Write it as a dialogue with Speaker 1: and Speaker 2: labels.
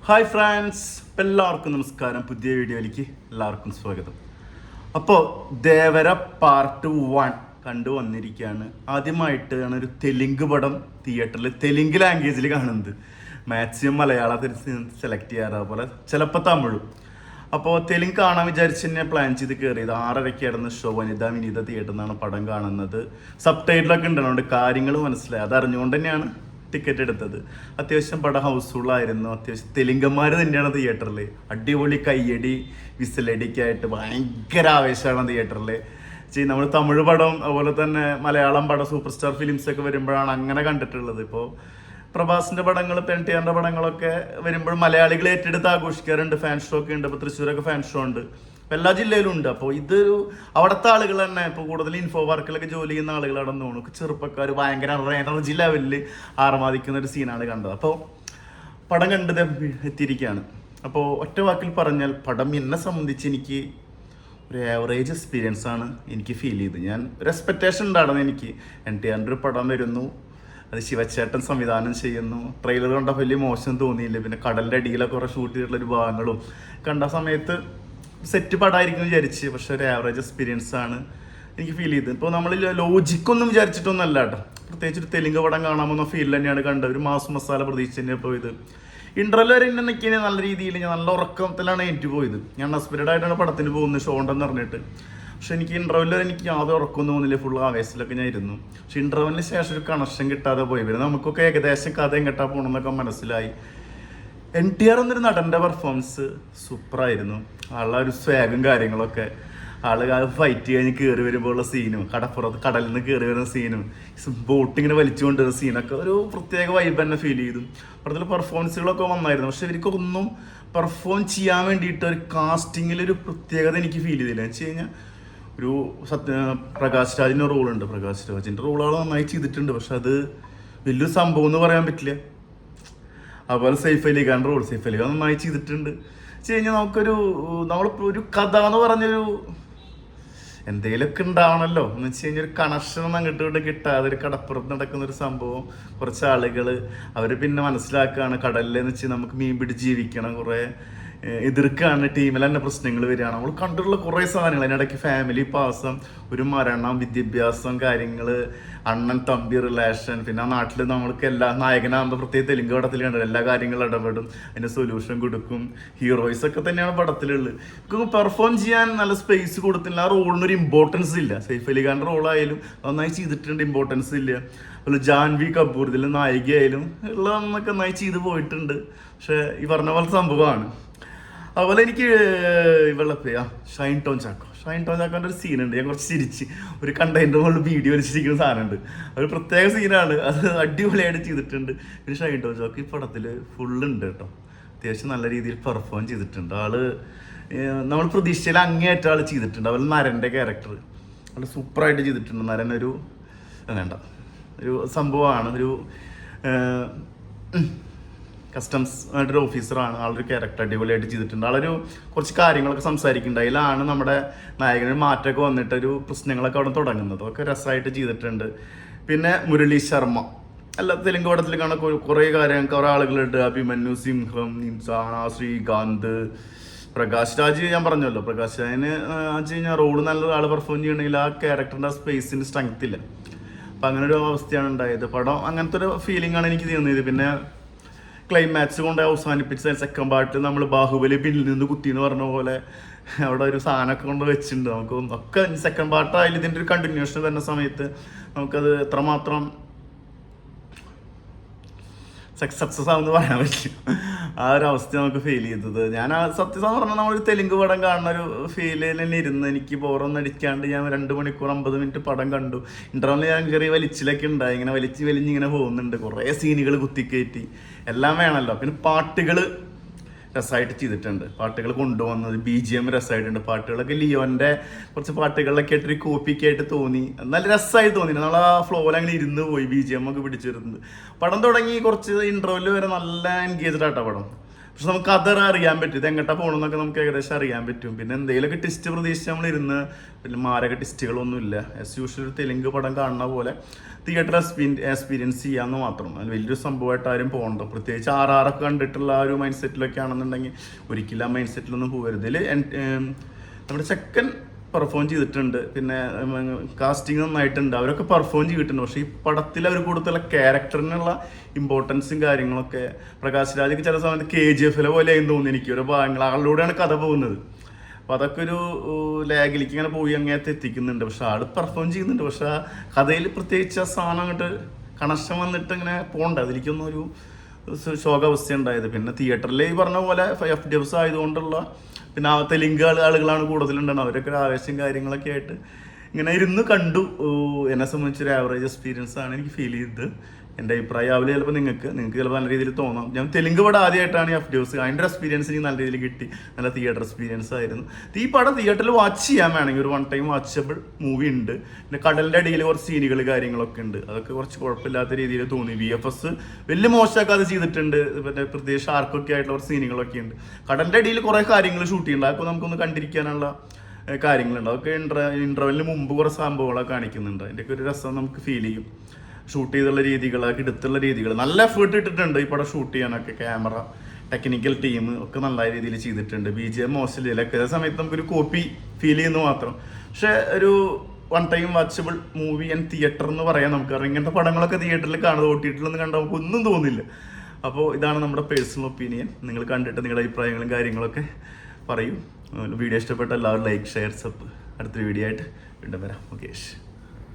Speaker 1: Hi friends, എല്ലാവർക്കും നമസ്കാരം. പുതിയ വീഡിയോയിലേക്ക് എല്ലാവർക്കും സ്വാഗതം. അപ്പോൾ ദേവര പാർട്ട് 1 കണ്ടു വന്നിരിക്കുകയാണ്. ആദ്യമായിട്ടാണ് ഒരു തെലുങ്ക് പടം തിയേറ്ററിൽ തെലുങ്ക് ലാംഗ്വേജിൽ കാണുന്നത്. മാക്സിമം മലയാളത്തിൽ സെലക്ട് ചെയ്യാറ്, അതുപോലെ ചിലപ്പോൾ തമിഴും. അപ്പോൾ തെലുങ്ക് കാണാൻ വിചാരിച്ച് തന്നെ പ്ലാൻ ചെയ്ത് കയറിയത്. 6:30 ഷോ. വനിത വിനീത തിയേറ്ററിൽ നിന്നാണ് പടം കാണുന്നത്. സബ് ടൈറ്റിലൊക്കെ ഉണ്ടായതുകൊണ്ട് കാര്യങ്ങൾ മനസ്സിലായി. അതറിഞ്ഞുകൊണ്ട് തന്നെയാണ് ടിക്കറ്റ് എടുത്തത്. അത്യാവശ്യം പടം ഹൗസ്ഫുള്ളായിരുന്നു. അത്യാവശ്യം തെലുങ്കന്മാർ തന്നെയാണ് തിയേറ്ററിൽ. അടിപൊളി കയ്യടി വിസിലടിയൊക്കെ ആയിട്ട് ഭയങ്കര ആവേശമാണ് തിയേറ്ററിൽ. നമ്മൾ തമിഴ് പടം അതുപോലെ തന്നെ മലയാളം പടം സൂപ്പർ സ്റ്റാർ ഫിലിംസ് ഒക്കെ വരുമ്പോഴാണ് അങ്ങനെ കണ്ടിട്ടുള്ളത്. ഇപ്പോൾ പ്രഭാസിന്റെ പടങ്ങൾ, പെൺടിയാറിന്റെ പടങ്ങളൊക്കെ വരുമ്പോൾ മലയാളികൾ ഏറ്റെടുത്ത് ആഘോഷിക്കാറുണ്ട്. ഫാൻ ഷോ ഒക്കെ ഉണ്ട്. ഇപ്പോൾ തൃശ്ശൂരൊക്കെ ഫാൻ ഷോ ഉണ്ട്, എല്ലാ ജില്ലയിലും ഉണ്ട്. അപ്പോൾ ഇതൊരു അവിടുത്തെ ആളുകൾ തന്നെ, ഇപ്പോൾ കൂടുതൽ ഇൻഫോ വർക്കിലൊക്കെ ജോലി ചെയ്യുന്ന ആളുകളാണെന്ന് തോന്നുന്നു. ചെറുപ്പക്കാർ ഭയങ്കര എനർജി ലെവലിൽ ആർമാദിക്കുന്ന ഒരു സീനാണ് കണ്ടത്. അപ്പോൾ പടം കണ്ടത് എത്തിയിരിക്കുകയാണ്. അപ്പോൾ ഒറ്റ വാക്കിൽ പറഞ്ഞാൽ പടം എന്നെ സംബന്ധിച്ച് എനിക്ക് ഒരു ആവറേജ് എക്സ്പീരിയൻസ് ആണ് എനിക്ക് ഫീൽ ചെയ്തത്. ഞാൻ ഒരു എക്സ്പെക്റ്റേഷൻ ഉണ്ടായിരുന്നു. എനിക്ക് NTR ഒരു പടം വരുന്നു, അത് ശിവചേട്ടൻ സംവിധാനം ചെയ്യുന്നു. ട്രെയിലർ കണ്ട വലിയ മോശം തോന്നിയില്ല. പിന്നെ കടലിൻ്റെ അടിയിലൊക്കെ കുറേ ഷൂട്ട് ചെയ്തിട്ടുള്ളൊരു ഭാഗങ്ങളും കണ്ട സമയത്ത് സെറ്റ് പടമായിരിക്കും വിചാരിച്ച്. പക്ഷെ ഒരു ആവറേജ് എക്സ്പീരിയൻസ് ആണ് എനിക്ക് ഫീൽ ചെയ്തത്. ഇപ്പോൾ നമ്മൾ ലോജിക്കൊന്നും വിചാരിച്ചിട്ടൊന്നും അല്ല കേട്ടോ. പ്രത്യേകിച്ച് ഒരു തെലുങ്ക് പടം കാണാമെന്ന ഫീൽ തന്നെയാണ് കണ്ടത്. ഒരു മാസ് മസാല പ്രതീക്ഷിച്ച് തന്നെ പോയത്. ഇൻ്റർവെൽ വരെ എന്നെ നിൽക്കിയ നല്ല രീതിയിൽ ഞാൻ നല്ല ഉറക്കത്തിലാണ് എനിക്ക് പോയത്. ഞാൻ ഹസ്ബൻഡ് ആയിട്ടാണ് പടത്തിന് പോകുന്നത്, ഷോ ഉണ്ടെന്ന് പറഞ്ഞിട്ട്. പക്ഷെ എനിക്ക് ഇൻ്റർവെൽ വരെ എനിക്ക് യാതൊരു ഉറക്കമൊന്നും തോന്നില്ല. ഫുൾ ആവേശത്തിലൊക്കെ ഞാൻ ഇരുന്നു. പക്ഷെ ഇൻ്റർവെല്ലിന് ശേഷം ഒരു കണക്ഷൻ കിട്ടാതെ പോയി. പിന്നെ നമുക്കൊക്കെ ഏകദേശം കഥ എങ്ങോട്ടാ പോകണമെന്നൊക്കെ മനസ്സിലായി. NTR എന്നൊരു നടൻ്റെ പെർഫോമൻസ് സൂപ്പറായിരുന്നു. ആളുടെ ഒരു സ്വാഗും കാര്യങ്ങളൊക്കെ, ആളുകൾ ഫൈറ്റ് കഴിഞ്ഞ് കയറി വരുമ്പോൾ ഉള്ള സീനും, കടലിൽ നിന്ന് കയറി വരുന്ന സീനും, ബോട്ടിങ്ങനെ വലിച്ചു കൊണ്ടുവരുന്ന സീനൊക്കെ ഒരു പ്രത്യേക വൈബ് തന്നെ ഫീൽ ചെയ്തു. പടത്തിൽ പെർഫോമൻസുകളൊക്കെ വന്നായിരുന്നു. പക്ഷെ ഇവർക്കൊന്നും പെർഫോം ചെയ്യാൻ വേണ്ടിയിട്ട് ഒരു കാസ്റ്റിങ്ങിലൊരു പ്രത്യേകത എനിക്ക് ഫീൽ ചെയ്തില്ല. എന്ന് വെച്ച് കഴിഞ്ഞാൽ ഒരു പ്രകാശ് രാജിൻ്റെ റോളുണ്ട്. പ്രകാശ് രാജിൻ്റെ റോളുകൾ നന്നായി ചെയ്തിട്ടുണ്ട്. പക്ഷെ അത് വലിയൊരു സംഭവം എന്ന് പറയാൻ പറ്റില്ല. അതുപോലെ സൈഫ് അലി ഖാൻ നന്നായി ചെയ്തിട്ടുണ്ട്. വെച്ച് കഴിഞ്ഞാൽ നമ്മളിപ്പോൾ ഒരു കഥ എന്ന് പറഞ്ഞൊരു എന്തെങ്കിലുമൊക്കെ ഉണ്ടാവണമല്ലോ. എന്ന് വെച്ച് കഴിഞ്ഞാൽ ഒരു കണക്ഷൻ അങ്ങോട്ട് ഇങ്ങോട്ട് കിട്ടാതെ ഒരു കടപ്പുറത്ത് നടക്കുന്ന ഒരു സംഭവം. കുറച്ച് ആളുകൾ അവർ പിന്നെ മനസ്സിലാക്കുകയാണ് കടലിലെന്ന് വെച്ചാൽ നമുക്ക് മീൻ പിടിച്ച് ജീവിക്കണം. കുറേ എതിർക്കാണ്, ടീമിൽ തന്നെ പ്രശ്നങ്ങൾ വരികയാണ്. നമ്മൾ കണ്ടിട്ടുള്ള കുറേ സാധനങ്ങൾ അതിനിടയ്ക്ക് ഫാമിലി പാസം, ഒരു മരണം, വിദ്യാഭ്യാസം, കാര്യങ്ങൾ, അണ്ണൻ തമ്പി റിലേഷൻ, പിന്നെ ആ നാട്ടിൽ നമ്മൾക്ക് എല്ലാ നായകനാകുമ്പോൾ പ്രത്യേക തെലുങ്ക് പടത്തിൽ കണ്ടത് എല്ലാ കാര്യങ്ങളും ഇടപെടും, അതിൻ്റെ സൊല്യൂഷൻ കൊടുക്കും. ഹീറോയിസ് ഒക്കെ തന്നെയാണ് പടത്തിലുള്ളത്. നമുക്ക് പെർഫോം ചെയ്യാൻ നല്ല സ്പേസ് കൊടുത്തില്ല. ആ റോളിനൊരു ഇമ്പോർട്ടൻസ് ഇല്ല. സൈഫ് അലി ഖാൻ്റെ റോളായാലും നന്നായി ചെയ്തിട്ടുണ്ട്, ഇമ്പോർട്ടൻസ് ഇല്ല. അതുപോലെ ജാൻവി കപൂർ ഇതിൽ നായികയായാലും ഉള്ളതെന്നൊക്കെ നന്നായി ചെയ്ത് പോയിട്ടുണ്ട്. പക്ഷെ ഈ പറഞ്ഞ പോലെ സംഭവമാണ്. അതുപോലെ എനിക്ക് ഇവളുടെ ഷൈൻ ടോൺ ചാക്കോൻ്റെ ഒരു സീനുണ്ട്. ഞാൻ കുറച്ച് ചിരിച്ച് ഒരു കണ്ടതിൻ്റെ മുകളിൽ വീഡിയോ വലിച്ചിരിക്കുന്ന സാധനമുണ്ട്. ഒരു പ്രത്യേക സീനാണ്. അത് അടിപൊളിയായിട്ട് ചെയ്തിട്ടുണ്ട്. പിന്നെ ഷൈൻ ടോൺ ചാക്കോ ഈ പടത്തിൽ ഫുള്ളുണ്ട് കേട്ടോ. അത്യാവശ്യം നല്ല രീതിയിൽ പെർഫോം ചെയ്തിട്ടുണ്ട്. ആള് നമ്മൾ പ്രതീക്ഷിച്ചാൽ അങ്ങേയറ്റ ആൾ ചെയ്തിട്ടുണ്ട്. അതുപോലെ നരൻ്റെ ക്യാരക്ടർ ആൾ സൂപ്പറായിട്ട് ചെയ്തിട്ടുണ്ട്. നരൻ ഒരു സംഭവമാണ്. ഒരു കസ്റ്റംസ് ആയിട്ടൊരു ഓഫീസറാണ്. ആളൊരു ക്യാരക്ടർ അടിപൊളിയായിട്ട് ചെയ്തിട്ടുണ്ട്. ആളൊരു കുറച്ച് കാര്യങ്ങളൊക്കെ സംസാരിക്കുന്നുണ്ട്. അതിലാണ് നമ്മുടെ നായകനൊരു മാറ്റമൊക്കെ വന്നിട്ട് ഒരു പ്രശ്നങ്ങളൊക്കെ അവിടെ തുടങ്ങുന്നത്. അതൊക്കെ രസമായിട്ട് ചെയ്തിട്ടുണ്ട്. പിന്നെ മുരളി ശർമ്മ അല്ല, തെലുങ്ക് പടത്തിൽ കാണാൻ കുറേ ആളുകളുണ്ട്. അഭിമന്യു സിംഹം, നിംസാന, ശ്രീകാന്ത്, പ്രകാശ് രാജ്. ഞാൻ പറഞ്ഞല്ലോ, പ്രകാശ് രാജിന് വെച്ച് കഴിഞ്ഞാൽ റോഡ് നല്ല ആൾ പെർഫോം ചെയ്യണമെങ്കിൽ ആ ക്യാരക്ടറിൻ്റെ സ്പേസിന് സ്ട്രെങ്ത് ഇല്ല. അപ്പം അങ്ങനെ ഒരു അവസ്ഥയാണ് ഉണ്ടായത്. പടം അങ്ങനത്തെ ഒരു ഫീലിംഗ് ആണ് എനിക്ക് തോന്നിയത്. പിന്നെ ക്ലൈമാക്സ് കൊണ്ട് അവസാനിപ്പിച്ച സെക്കൻഡ് പാർട്ട് നമ്മൾ ബാഹുബലി പിന്നിൽ നിന്ന് കുത്തി എന്ന് പറഞ്ഞ പോലെ അവിടെ ഒരു സാധനമൊക്കെ കൊണ്ട് വെച്ചിട്ടുണ്ട്. നമുക്ക് ഒക്കെ സെക്കൻഡ് പാർട്ടായാലും ഇതിൻ്റെ ഒരു കണ്ടിന്യൂഷൻ വരുന്ന സമയത്ത് നമുക്കത് എത്രമാത്രം സക്സസ് ആവുമെന്ന് പറയാൻ പറ്റില്ല. ആ ഒരു അവസ്ഥ നമുക്ക് ഫീൽ ചെയ്തത്. ഞാൻ സത്യം പറഞ്ഞാൽ നമ്മളൊരു തെലുങ്ക് പടം കാണുന്ന ഒരു ഫീലിൽ തന്നെ ഇരുന്ന് എനിക്ക് ബോറൊന്നും അടിക്കാണ്ട് ഞാൻ 2 മണിക്കൂർ 50 മിനിറ്റ് പടം കണ്ടു. ഇൻ്റർവെല്ലിൽ ഞാൻ ചെറിയ വലിച്ചിലൊക്കെ ഉണ്ടായി. ഇങ്ങനെ വലിഞ്ഞിങ്ങനെ പോകുന്നുണ്ട്. കുറേ സീനുകൾ കുത്തിക്കയറ്റി എല്ലാം വേണമല്ലോ. പിന്നെ പാട്ടുകൾ രസമായിട്ട് ചെയ്തിട്ടുണ്ട്. പാട്ടുകൾ കൊണ്ടുവന്നത് BGM രസമായിട്ടുണ്ട്. പാട്ടുകളൊക്കെ ലിയോൻ്റെ കുറച്ച് പാട്ടുകളിലൊക്കെ ആയിട്ടൊരു കോപ്പിയൊക്കെ ആയിട്ട് തോന്നി. നല്ല രസമായി തോന്നി. നമ്മൾ ആ ഫ്ലോയിൽ അങ്ങനെ ഇരുന്ന് പോയി BGM ഒക്കെ പിടിച്ചിരുന്നത്. പടം തുടങ്ങി കുറച്ച് ഇൻ്റർവെല്ലിൽ വരെ നല്ല എൻഗേജ്ഡ് ആയിട്ടാണ് പടം. പക്ഷെ നമുക്ക് അതർ അറിയാൻ പറ്റും, ഇത് എങ്ങോട്ടാ പോകണമെന്നൊക്കെ നമുക്ക് ഏകദേശം അറിയാൻ പറ്റും. പിന്നെ എന്തെങ്കിലുമൊക്കെ ടിസ്റ്റ് പ്രതീക്ഷിച്ച് നമ്മൾ ഇരുന്ന് പിന്നെ മാരക ടിസ്റ്റുകളൊന്നുമില്ല. ആസ് യൂഷ്വൽ ഒരു തെലുങ്ക് പടം കാണുന്ന പോലെ തിയേറ്റർ എക്സ്പീരിയൻസ് ചെയ്യാമെന്ന് മാത്രം. അത് വലിയൊരു സംഭവമായിട്ട് ആരും പോകണ്ട. പ്രത്യേകിച്ച് ആർആറൊക്കെ കണ്ടിട്ടുള്ള ആ ഒരു മൈൻഡ് സെറ്റിലൊക്കെ ആണെന്നുണ്ടെങ്കിൽ ഒരിക്കലും ആ മൈൻഡ് സെറ്റിലൊന്നും പോകരുത്. ഇതിൽ നമ്മുടെ ചെക്കൻ പെർഫോം ചെയ്തിട്ടുണ്ട്, പിന്നെ കാസ്റ്റിംഗ് നന്നായിട്ടുണ്ട്, അവരൊക്കെ പെർഫോം ചെയ്തിട്ടുണ്ട്. പക്ഷേ ഈ പടത്തിൽ അവർ കൊടുത്തുള്ള ക്യാരക്ടറിനുള്ള ഇമ്പോർട്ടൻസും കാര്യങ്ങളൊക്കെ പ്രകാശ് രാജൊക്കെ ചില സമയത്ത് KGF പോലെയായി തോന്നി എനിക്ക്. ഓരോ ഭാഗങ്ങൾ ആളിലൂടെയാണ് കഥ പോകുന്നത്. അപ്പോൾ അതൊക്കെ ഒരു ലാഗിലേക്ക് ഇങ്ങനെ പോയി അങ്ങനത്തെ എത്തിക്കുന്നുണ്ട്. പക്ഷെ ആൾ പെർഫോം ചെയ്യുന്നുണ്ട്. പക്ഷെ ആ കഥയിൽ പ്രത്യേകിച്ച് ആ സാധനം അങ്ങോട്ട് കണക്ഷൻ വന്നിട്ട് ഇങ്ങനെ പോകണ്ട, അതിലേക്കൊന്നും ഒരു ശോകാവസ്ഥ ഉണ്ടായത്. പിന്നെ തിയേറ്ററിൽ ഈ പറഞ്ഞ പോലെ FDFs ആയതുകൊണ്ടുള്ള പിന്നെ ആ തെലുങ്ക് ആളുകളാണ് കൂടുതലുണ്ടാകുന്നത്. അവരൊക്കെ ആവേശം കാര്യങ്ങളൊക്കെ ആയിട്ട് ഇങ്ങനെ ഇരുന്ന് കണ്ടു. എന്നെ സംബന്ധിച്ചൊരു ആവറേജ് എക്സ്പീരിയൻസ് ആണ് എനിക്ക് ഫീൽ ചെയ്തത്. എൻ്റെ അഭിപ്രായം ആവില്ല ചിലപ്പോൾ നിങ്ങൾക്ക് ചിലപ്പോൾ നല്ല രീതിയിൽ തോന്നാം. ഞാൻ തെലുങ്ക് പടം ആദ്യമായിട്ടാണ് FDFs, അതിൻ്റെ എക്സ്പീരിയൻസ് എനിക്ക് നല്ല രീതിയിൽ കിട്ടി. നല്ല തിയേറ്റർ എക്സ്പീരിയൻസ് ആയിരുന്നു. ഈ പടം തിയേറ്ററിൽ വാച്ച് ചെയ്യാൻ വേണമെങ്കിൽ ഒരു 1 ടൈം വാച്ചബിൾ മൂവി ഉണ്ട്. പിന്നെ കടലിൻ്റെ അടിയിൽ കുറച്ച് സീനുകൾ കാര്യങ്ങളൊക്കെ ഉണ്ട്, അതൊക്കെ കുറച്ച് കുഴപ്പമില്ലാത്ത രീതിയിൽ തോന്നി. VFS വലിയ മോശമാക്കാതെ ചെയ്തിട്ടുണ്ട്. പിന്നെ പ്രത്യേകിച്ച് ഷാർക്കൊക്കെ ആയിട്ടുള്ള കുറച്ച് സീനുകളൊക്കെ ഉണ്ട്. കടലിൻ്റെ അടിയിൽ കുറേ കാര്യങ്ങൾ ഷൂട്ട് ചെയ്യുന്നുണ്ട്, അതൊക്കെ നമുക്കൊന്ന് കണ്ടിരിക്കാനുള്ള കാര്യങ്ങളുണ്ട്. അതൊക്കെ ഇൻ്റർവെല്ലിന് മുമ്പ് കുറേ സംഭവങ്ങളൊക്കെ കാണിക്കുന്നുണ്ട്. അതിൻ്റെയൊക്കെ ഒരു രസം നമുക്ക് ഫീൽ ചെയ്യും. ഷൂട്ട് ചെയ്തുള്ള രീതികൾ, എടുത്തുള്ള രീതികൾ നല്ല എഫേർട്ട് ഇട്ടിട്ടുണ്ട് ഈ പടം ഷൂട്ട് ചെയ്യാനൊക്കെ. ക്യാമറ, ടെക്നിക്കൽ ടീം ഒക്കെ നല്ല രീതിയിൽ ചെയ്തിട്ടുണ്ട്. BGM മോശമില്ല, ചില സമയത്ത് നമുക്കൊരു കോപ്പി ഫീൽ ചെയ്യുന്നു മാത്രം. പക്ഷെ ഒരു 1 time watchable movie and theatre എന്ന് പറയാം നമുക്ക്. കാരണം ഇങ്ങനത്തെ പടങ്ങളൊക്കെ തിയേറ്ററിൽ കാണുന്നത് OTT-ലൊന്നും കണ്ടാൽ നമുക്ക് ഒന്നും തോന്നില്ല. അപ്പോൾ ഇതാണ് നമ്മുടെ പേഴ്സണൽ ഒപ്പീനിയൻ. നിങ്ങൾ കണ്ടിട്ട് നിങ്ങളുടെ അഭിപ്രായങ്ങളും കാര്യങ്ങളൊക്കെ പറയൂ. വീഡിയോ ഇഷ്ടപ്പെട്ട എല്ലാവരും ലൈക്ക്, ഷെയർ, സബ്. അടുത്തൊരു വീഡിയോ ആയിട്ട് വീണ്ടും വരാം. ഓക്കെ.